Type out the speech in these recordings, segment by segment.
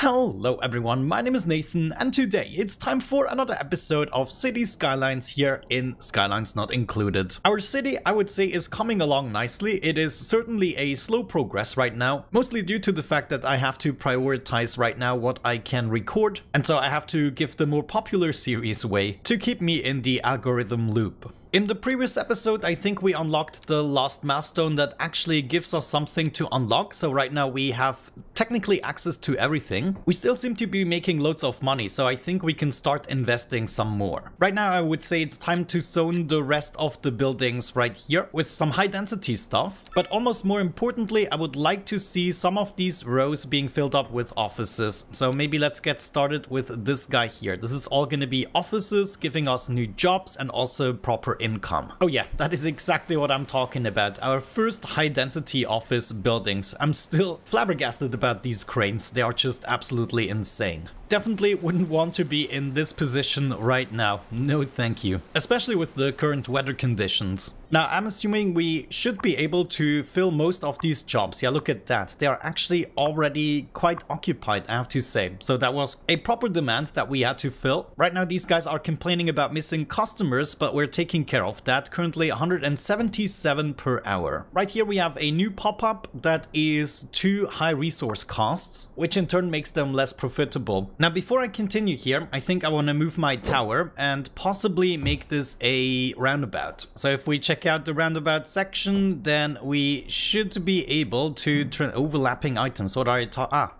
Hello everyone, my name is Nathan and today it's time for another episode of City Skylines here in Skylines Not Included. Our city, I would say, is coming along nicely. It is certainly a slow progress right now, mostly due to the fact that I have to prioritize right now what I can record, and so I have to give the more popular series away to keep me in the algorithm loop. In the previous episode, I think we unlocked the last milestone that actually gives us something to unlock, so right now we have technically access to everything. We still seem to be making loads of money, so I think we can start investing some more. Right now I would say it's time to zone the rest of the buildings right here with some high density stuff, but almost more importantly I would like to see some of these rows being filled up with offices. So maybe let's get started with this guy here. This is all gonna be offices, giving us new jobs and also proper income. Oh yeah, that is exactly what I'm talking about. Our first high density office buildings. I'm still flabbergasted about these cranes. They are just absolutely insane. Definitely wouldn't want to be in this position right now. No thank you. Especially with the current weather conditions. Now I'm assuming we should be able to fill most of these jobs. Yeah, look at that. They are actually already quite occupied, I have to say. So that was a proper demand that we had to fill. Right now these guys are complaining about missing customers, but we're taking care of that. Currently 177 per hour. Right here we have a new pop-up that is too high resource costs, which in turn makes them less profitable. Now before I continue here, I think I want to move my tower and possibly make this a roundabout. So if we check out the roundabout section, then we should be able to turn overlapping items. What are you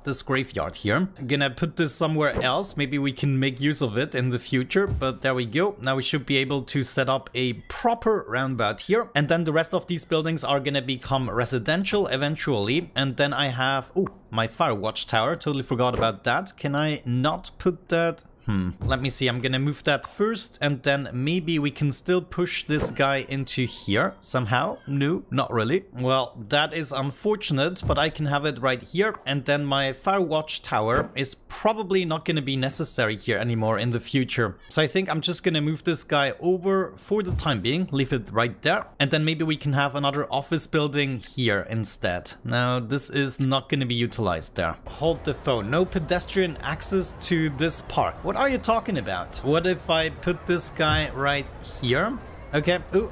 this graveyard here. I'm gonna put this somewhere else. Maybe we can make use of it in the future, but there we go. Now we should be able to set up a proper roundabout here. And then the rest of these buildings are gonna become residential eventually. And then I have, my fire watchtower. Totally forgot about that. Can I not put that? Let me see, I'm gonna move that first and then maybe we can still push this guy into here somehow. No, not really. Well, that is unfortunate, but I can have it right here and then my fire watch tower is probably not gonna be necessary here anymore in the future. So I think I'm just gonna move this guy over for the time being, leave it right there, and then maybe we can have another office building here instead. Now, this is not gonna be utilized there. Hold the phone. No pedestrian access to this park. What are you talking about? What if I put this guy right here? Okay. Ooh.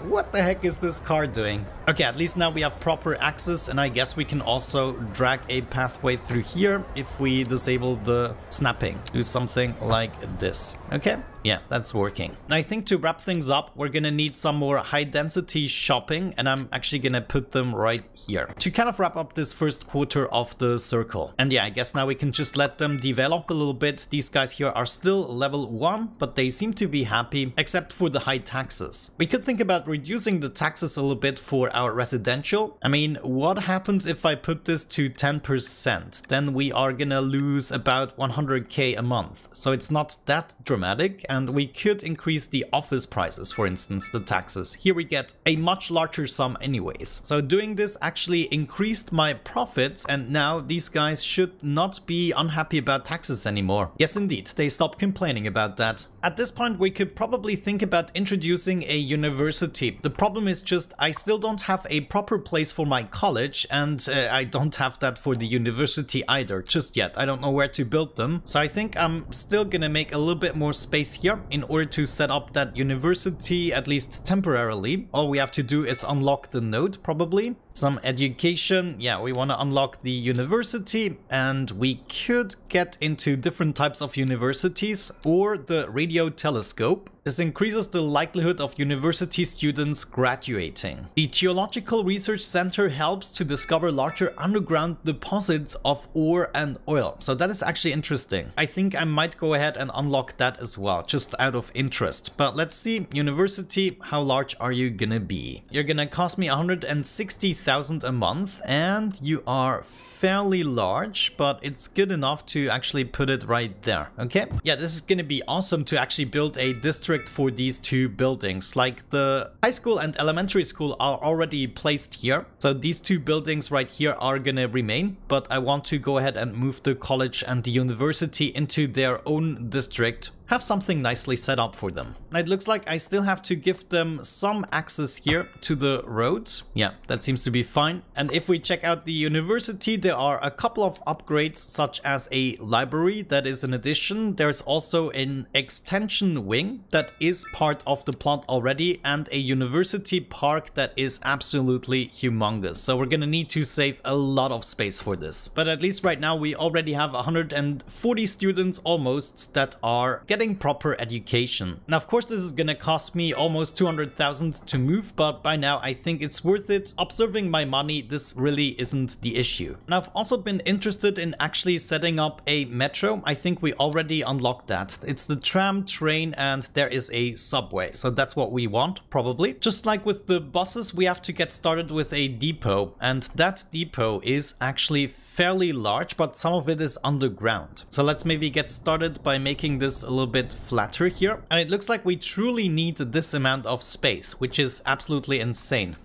What the heck is this car doing? Okay, at least now we have proper access, and I guess we can also drag a pathway through here if we disable the snapping. Do something like this. Okay? Yeah, that's working. Now I think to wrap things up, we're gonna need some more high density shopping, and I'm actually gonna put them right here to kind of wrap up this first quarter of the circle. And yeah, I guess now we can just let them develop a little bit. These guys here are still level 1, but they seem to be happy, except for the high taxes. We could think about reducing the taxes a little bit for our residential. I mean, what happens if I put this to 10%? Then we are gonna lose about 100k a month. So it's not that dramatic. And we could increase the office prices, for instance, the taxes. Here we get a much larger sum anyways. So doing this actually increased my profits, and now these guys should not be unhappy about taxes anymore. Yes, indeed, they stopped complaining about that. At this point, we could probably think about introducing a university. The problem is just I still don't have a proper place for my college, and I don't have that for the university either just yet. I don't know where to build them. So I think I'm still gonna make a little bit more space here in order to set up that university, at least temporarily. All we have to do is unlock the node, probably. Some education. Yeah, we want to unlock the university, and we could get into different types of universities or the radio telescope. This increases the likelihood of university students graduating. The Geological Research Center helps to discover larger underground deposits of ore and oil. So that is actually interesting. I think I might go ahead and unlock that as well, just out of interest. But let's see, university, how large are you gonna be? You're gonna cost me 160,000 a month, and you are fairly large, but it's good enough to actually put it right there. Okay, yeah, this is gonna be awesome to actually build a district for these two buildings. Like the high school and elementary school are already placed here, so these two buildings right here are gonna remain, but I want to go ahead and move the college and the university into their own district. have something nicely set up for them. And it looks like I still have to give them some access here to the road. Yeah, that seems to be fine. And if we check out the university, there are a couple of upgrades, such as a library that is an addition. There's also an extension wing that is part of the plot already, and a university park that is absolutely humongous. So we're gonna need to save a lot of space for this. But at least right now we already have 140 students almost that are getting proper education. Now, of course, this is gonna cost me almost 200,000 to move, but by now I think it's worth it. Observing my money, this really isn't the issue. And I've also been interested in actually setting up a metro. I think we already unlocked that. It's the tram, train, and there is a subway. So that's what we want, probably. Just like with the buses, we have to get started with a depot, and that depot is actually fairly large, but some of it is underground. So let's maybe get started by making this a little bit flatter here. And it looks like we truly need this amount of space, which is absolutely insane.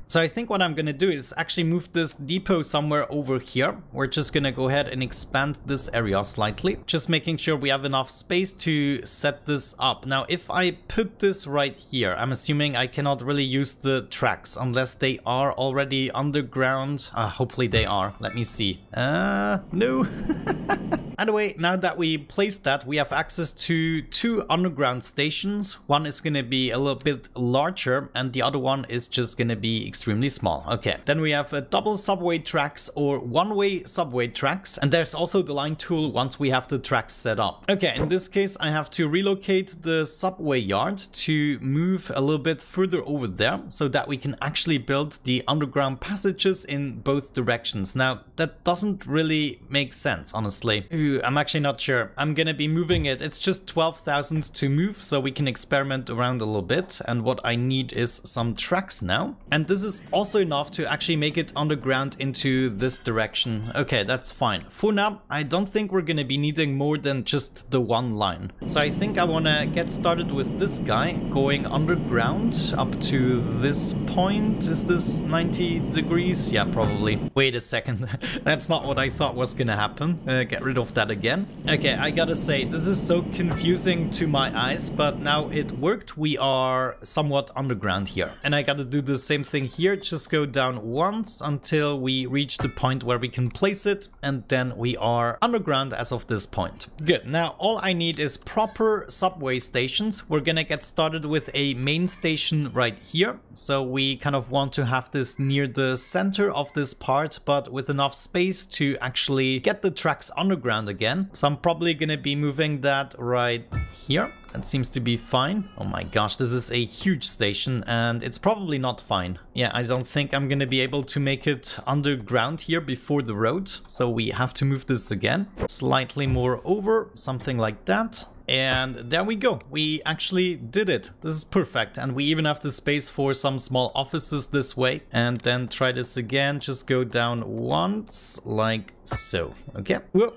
So I think what I'm gonna do is actually move this depot somewhere over here. We're just gonna go ahead and expand this area slightly, just making sure we have enough space to set this up. Now, if I put this right here, I'm assuming I cannot really use the tracks unless they are already underground. Hopefully they are. Let me see. No. Anyway, now that we placed that, we have access to 2 underground stations. One is going to be a little bit larger and the other one is just going to be extremely small. Okay, then we have double subway tracks or one-way subway tracks, and there's also the line tool once we have the tracks set up. Okay, in this case I have to relocate the subway yard to move a little bit further over there so that we can actually build the underground passages in both directions. Now, that doesn't really make sense, honestly. I'm actually not sure. I'm gonna be moving it. It's just 12,000 to move, so we can experiment around a little bit. And what I need is some tracks now. And this is also enough to actually make it underground into this direction. Okay, that's fine. For now, I don't think we're gonna be needing more than just the one line. So I think I wanna get started with this guy going underground up to this point. Is this 90 degrees? Yeah, probably. Wait a second. That's not what I thought was gonna happen. Get rid of that again. Okay, I gotta say, this is so confusing to my eyes, but now it worked. We are somewhat underground here. And I gotta do the same thing here. Just go down once until we reach the point where we can place it, and then we are underground as of this point. Good. Now, all I need is proper subway stations. We're gonna get started with a main station right here. So we kind of want to have this near the center of this part, but with enough space to actually get the tracks underground again. So I'm probably gonna be moving that right here. That seems to be fine. Oh my gosh, this is a huge station and it's probably not fine. Yeah, I don't think I'm gonna be able to make it underground here before the road. So we have to move this again. Slightly more over, something like that. And there we go. We actually did it. This is perfect. And we even have the space for some small offices this way. And then try this again. Just go down once like so. Okay. Whoa.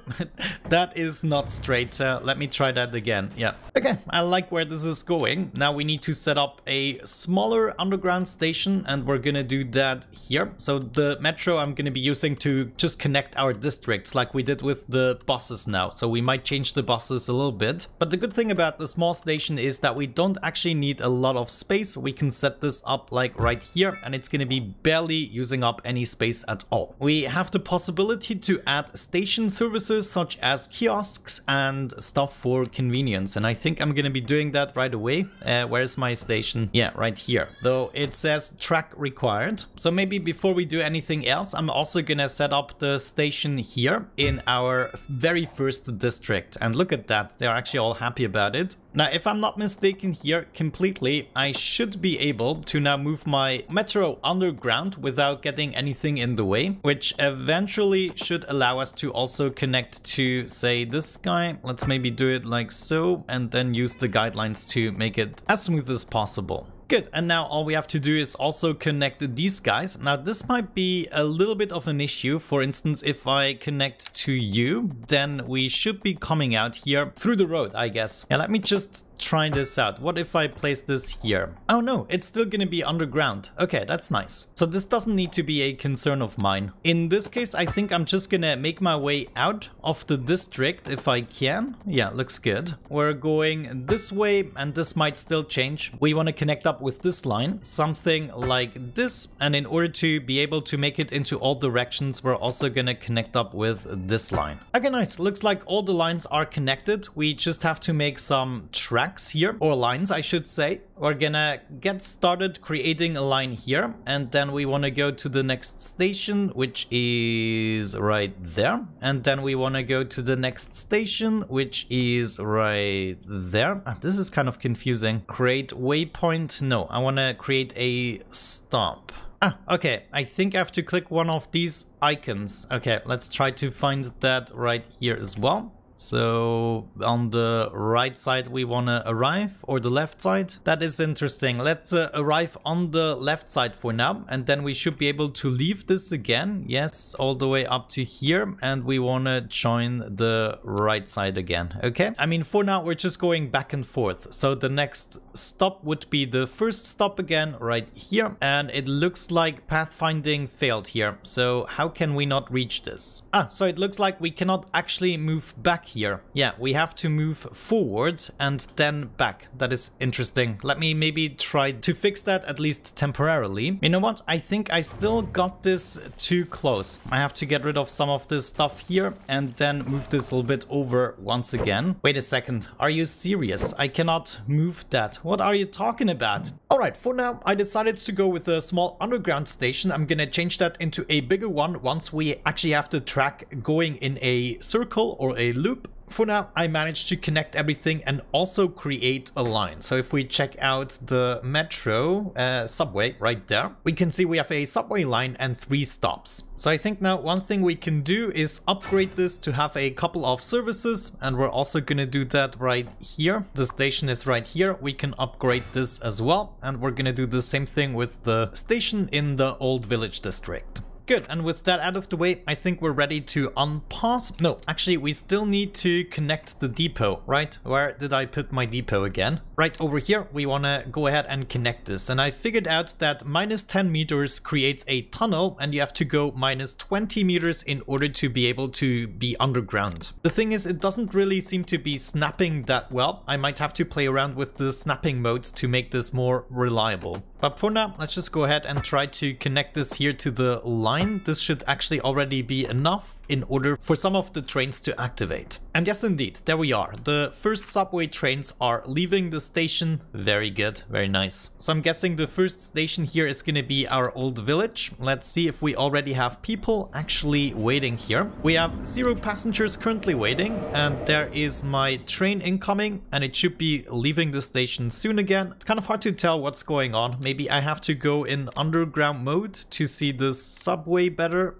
That is not straight. Let me try that again. Yeah. Okay. I like where this is going. Now we need to set up a smaller underground station and we're gonna do that here. So the metro I'm gonna be using to just connect our districts like we did with the buses now. So we might change the buses a little bit. But the good thing about the small station is that we don't actually need a lot of space. We can set this up like right here and it's going to be barely using up any space at all. We have the possibility to add station services such as kiosks and stuff for convenience. And I think I'm going to be doing that right away. Where's my station? Yeah, right here. Though it says track required. So maybe before we do anything else, I'm also going to set up the station here in our very first district. And look at that. They're actually all happy about it. Now, if I'm not mistaken here completely, I should be able to now move my metro underground without getting anything in the way, which eventually should allow us to also connect to, say, this guy. Let's maybe do it like so, and then use the guidelines to make it as smooth as possible. Good, and now all we have to do is also connect these guys. Now this might be a little bit of an issue. For instance, if I connect to you, then we should be coming out here through the road, I guess. Yeah, let me just try this out. What if I place this here? Oh no, it's still gonna be underground. Okay, that's nice. So this doesn't need to be a concern of mine. In this case, I think I'm just gonna make my way out of the district if I can. Yeah, looks good. We're going this way, and this might still change. We want to connect up with this line, something like this, and in order to be able to make it into all directions, we're also gonna connect up with this line. Okay, nice. Looks like all the lines are connected. We just have to make some tracks here, or lines I should say. We're gonna get started creating a line here, and then we want to go to the next station, which is right there, and then we want to go to the next station, which is right there. This is kind of confusing. Create waypoint. No, I want to create a stop. Okay, I think I have to click one of these icons. Okay, let's try to find that right here as well. So on the right side we want to arrive, or the left side? That is interesting. Let's arrive on the left side for now, and then we should be able to leave this again. Yes, all the way up to here, and we want to join the right side again. Okay, I mean for now we're just going back and forth. So the next stop would be the first stop again right here, and it looks like pathfinding failed here. So how can we not reach this? So it looks like we cannot actually move back here. Yeah, we have to move forward and then back. That is interesting. Let me maybe try to fix that, at least temporarily. You know what? I think I still got this too close. I have to get rid of some of this stuff here and then move this a little bit over once again. Wait a second. Are you serious? I cannot move that. What are you talking about? All right, for now, I decided to go with a small underground station. I'm gonna change that into a bigger one once we actually have the track going in a circle or a loop. For now, I managed to connect everything and also create a line. So if we check out the metro subway right there, we can see we have a subway line and 3 stops. So I think now one thing we can do is upgrade this to have a couple of services, and we're also gonna do that right here. The station is right here. We can upgrade this as well, and we're gonna do the same thing with the station in the old village district. Good, and with that out of the way, I think we're ready to unpause. No, actually, we still need to connect the depot, right? Where did I put my depot again? Right over here, we want to go ahead and connect this. And I figured out that minus 10 meters creates a tunnel, and you have to go minus 20 meters in order to be able to be underground. The thing is, it doesn't really seem to be snapping that well. I might have to play around with the snapping modes to make this more reliable. But for now, let's just go ahead and try to connect this here to the line. This should actually already be enough in order for some of the trains to activate. And yes, indeed, there we are. The first subway trains are leaving the station. Very good, very nice. So I'm guessing the first station here is going to be our old village. Let's see if we already have people actually waiting here. We have 0 passengers currently waiting, and there is my train incoming, and it should be leaving the station soon again. It's kind of hard to tell what's going on. Maybe I have to go in underground mode to see the subway better.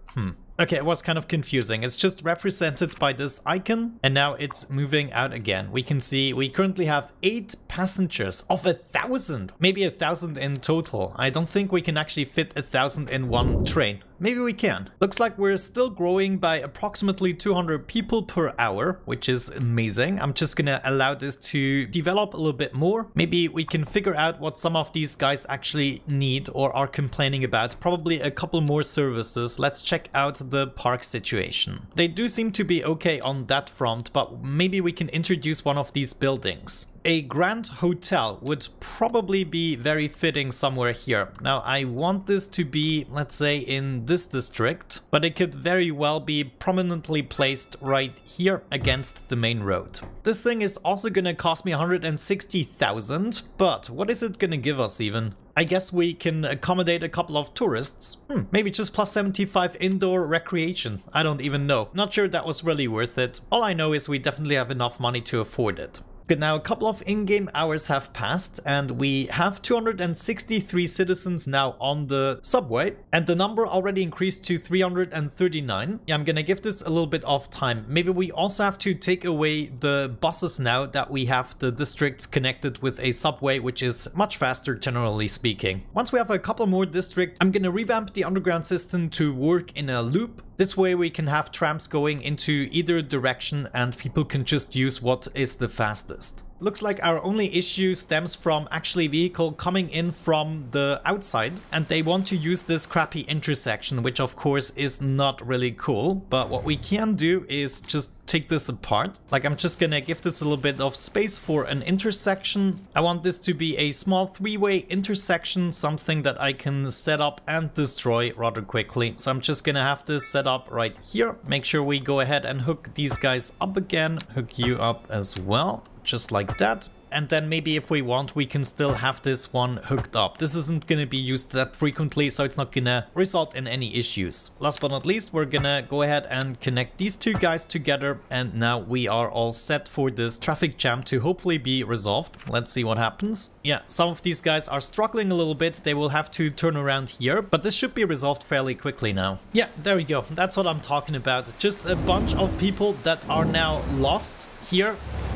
Okay, it was kind of confusing. It's just represented by this icon, and now it's moving out again. We can see we currently have 8 passengers of 1,000. Maybe 1,000 in total. I don't think we can actually fit 1,000 in one train. Maybe we can. Looks like we're still growing by approximately 200 people per hour, which is amazing. I'm just gonna allow this to develop a little bit more. Maybe we can figure out what some of these guys actually need or are complaining about. Probably a couple more services. Let's check out the park situation. They do seem to be okay on that front, but maybe we can introduce one of these buildings. A grand hotel would probably be very fitting somewhere here. Now, I want this to be, let's say, in this district, but it could very well be prominently placed right here against the main road. This thing is also gonna cost me 160,000, but what is it gonna give us even? I guess we can accommodate a couple of tourists. Maybe just plus 75 indoor recreation. I don't even know. Not sure that was really worth it. All I know is we definitely have enough money to afford it. Good, now a couple of in-game hours have passed and we have 263 citizens now on the subway, and the number already increased to 339. Yeah, I'm gonna give this a little bit of time. Maybe we also have to take away the buses now that we have the districts connected with a subway, which is much faster generally speaking. Once we have a couple more districts, I'm gonna revamp the underground system to work in a loop. This way we can have trams going into either direction and people can just use what is the fastest. Looks like our only issue stems from actually vehicle coming in from the outside, and they want to use this crappy intersection, which of course is not really cool. But what we can do is just take this apart. Like, I'm just gonna give this a little bit of space for an intersection. I want this to be a small three-way intersection, something that I can set up and destroy rather quickly. So I'm just gonna have this set up right here. Make sure we go ahead and hook these guys up again, hook you up as well. Just like that. And then maybe if we want, we can still have this one hooked up. This isn't going to be used that frequently, so it's not going to result in any issues. Last but not least, we're going to go ahead and connect these two guys together. And now we are all set for this traffic jam to hopefully be resolved. Let's see what happens. Yeah, some of these guys are struggling a little bit. They will have to turn around here, but this should be resolved fairly quickly now. Yeah, there we go. That's what I'm talking about. Just a bunch of people that are now lost here.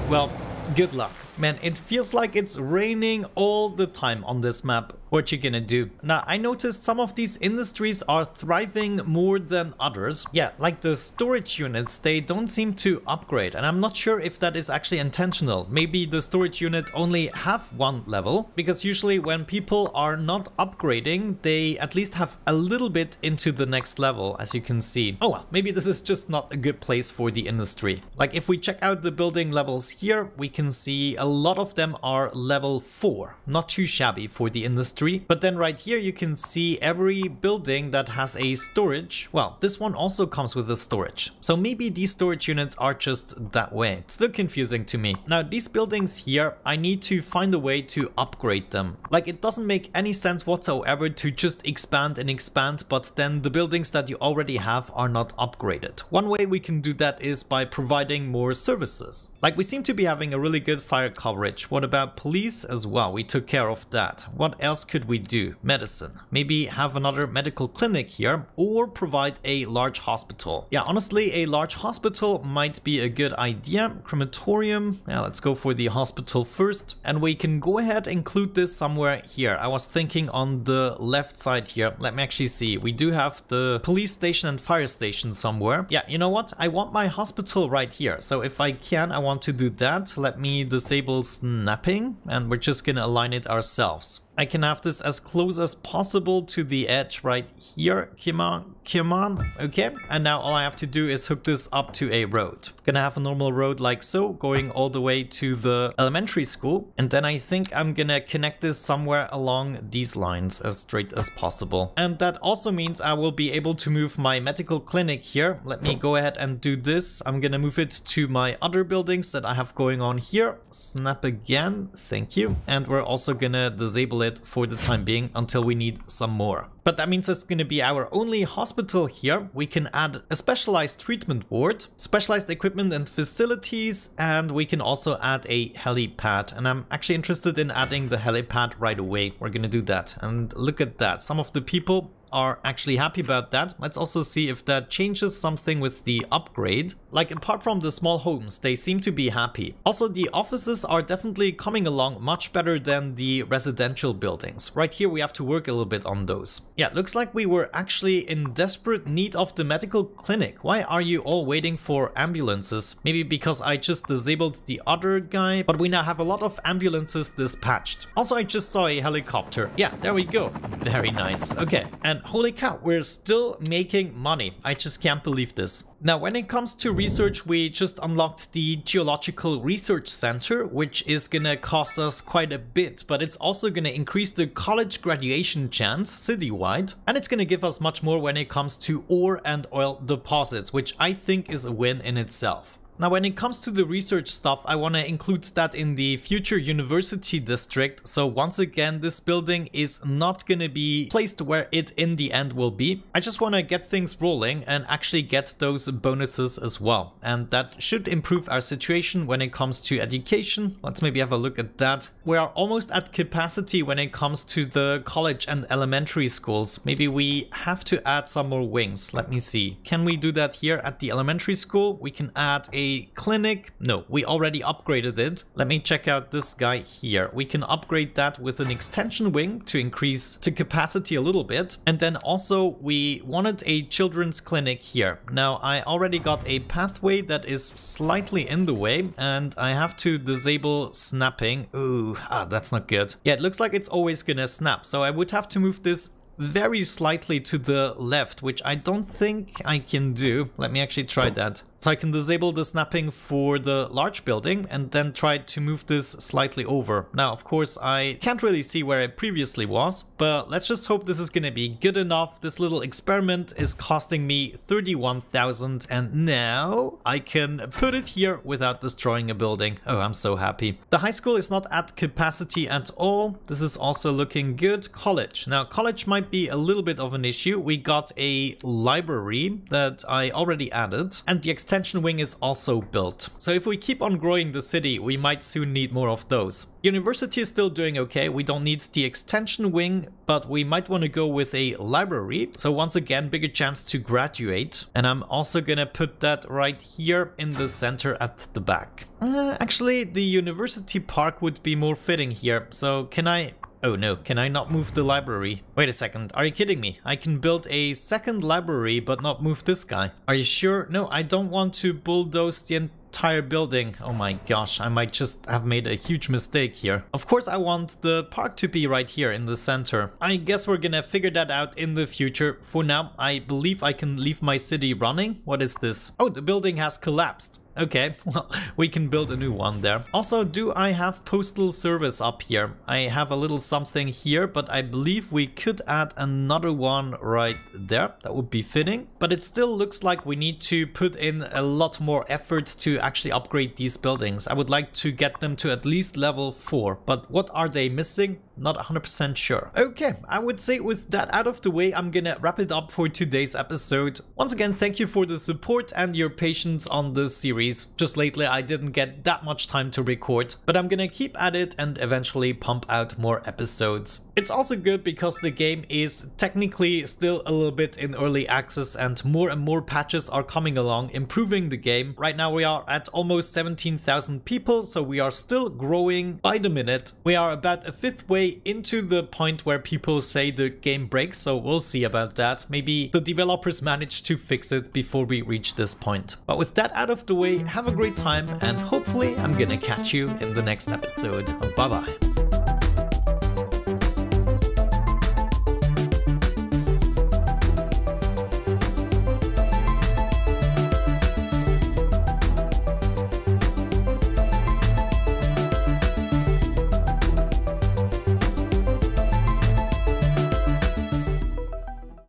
Well, good luck. Man, it feels like it's raining all the time on this map. What you gonna do? Now, I noticed some of these industries are thriving more than others. Yeah, like the storage units, they don't seem to upgrade. And I'm not sure if that is actually intentional. Maybe the storage unit only have one level. Because usually when people are not upgrading, they at least have a little bit into the next level, as you can see. Oh well, maybe this is just not a good place for the industry. Like, if we check out the building levels here, we can see a lot of them are level 4. Not too shabby for the industry. But then right here you can see every building that has a storage. Well, this one also comes with a storage. So maybe these storage units are just that way. It's still confusing to me. Now, these buildings here, I need to find a way to upgrade them. Like, it doesn't make any sense whatsoever to just expand and expand, but then the buildings that you already have are not upgraded. One way we can do that is by providing more services. Like, we seem to be having a really good fire coverage. What about police as well? We took care of that. What else could we do? Medicine. Maybe have another medical clinic here, or provide a large hospital. Yeah, honestly, a large hospital might be a good idea. Crematorium. Yeah, let's go for the hospital first. And we can go ahead and include this somewhere here. I was thinking on the left side here. Let me actually see. We do have the police station and fire station somewhere. Yeah, you know what? I want my hospital right here. So if I can, I want to do that. Let me disable snapping, and we're just gonna align it ourselves. I can have this as close as possible to the edge right here. Come on. Okay, and now all I have to do is hook this up to a road. Gonna have a normal road like so, going all the way to the elementary school. And then I think I'm gonna connect this somewhere along these lines as straight as possible. And that also means I will be able to move my medical clinic here. Let me go ahead and do this. I'm gonna move it to my other buildings that I have going on here. Snap again, thank you. And we're also gonna disable it for the time being until we need some more. But that means it's going to be our only hospital here. We can add a specialized treatment ward, specialized equipment and facilities, and we can also add a helipad. And I'm actually interested in adding the helipad right away. We're going to do that. And look at that. Some of the people are actually happy about that. Let's also see if that changes something with the upgrade. Like, apart from the small homes, they seem to be happy. Also, the offices are definitely coming along much better than the residential buildings. Right here, we have to work a little bit on those. Yeah, it looks like we were actually in desperate need of the medical clinic. Why are you all waiting for ambulances? Maybe because I just disabled the other guy, but we now have a lot of ambulances dispatched. Also, I just saw a helicopter. Yeah, there we go. Very nice. Okay, and holy cow, we're still making money. I just can't believe this. Now, when it comes to research, we just unlocked the Geological Research Center, which is gonna cost us quite a bit, but it's also gonna increase the college graduation chance citywide, and it's gonna give us much more when it comes to ore and oil deposits, which I think is a win in itself. Now, when it comes to the research stuff, I want to include that in the future university district. So once again, this building is not going to be placed where it in the end will be. I just want to get things rolling and actually get those bonuses as well. And that should improve our situation when it comes to education. Let's maybe have a look at that. We are almost at capacity when it comes to the college and elementary schools. Maybe we have to add some more wings. Let me see. Can we do that here at the elementary school? We can add a clinic. No, we already upgraded it. Let me check out this guy here. We can upgrade that with an extension wing to increase the capacity a little bit. And then also we wanted a children's clinic here. Now I already got a pathway that is slightly in the way and I have to disable snapping. Ooh, that's not good. Yeah, it looks like it's always gonna snap. So I would have to move this very slightly to the left, which I don't think I can do. Let me actually try that. So I can disable the snapping for the large building and then try to move this slightly over. Now, of course, I can't really see where it previously was, but let's just hope this is going to be good enough. This little experiment is costing me 31,000 and now I can put it here without destroying a building. Oh, I'm so happy. The high school is not at capacity at all. This is also looking good. College. Now, college might be a little bit of an issue. We got a library that I already added and the extension wing is also built. So if we keep on growing the city, we might soon need more of those. University is still doing okay. We don't need the extension wing, but we might want to go with a library. So once again, bigger chance to graduate. And I'm also gonna put that right here in the center at the back. Actually, the university park would be more fitting here. So can I... Oh no, can I not move the library? Wait a second, are you kidding me? I can build a second library but not move this guy. Are you sure? No, I don't want to bulldoze the entire building. Oh my gosh, I might just have made a huge mistake here. Of course I want the park to be right here in the center. I guess we're gonna figure that out in the future. For now, I believe I can leave my city running. What is this? Oh, the building has collapsed. Okay, well, we can build a new one there. Also, do I have postal service up here? I have a little something here, but I believe we could add another one right there. That would be fitting. But it still looks like we need to put in a lot more effort to actually upgrade these buildings. I would like to get them to at least level 4. But what are they missing? Not 100% sure. Okay, I would say with that out of the way, I'm gonna wrap it up for today's episode. Once again, thank you for the support and your patience on this series. Just lately, I didn't get that much time to record, but I'm gonna keep at it and eventually pump out more episodes. It's also good because the game is technically still a little bit in early access and more patches are coming along, improving the game. Right now we are at almost 17,000 people, so we are still growing by the minute. We are about a fifth way into the point where people say the game breaks, so we'll see about that. Maybe the developers managed to fix it before we reach this point. But with that out of the way, have a great time and hopefully I'm gonna catch you in the next episode. Bye bye.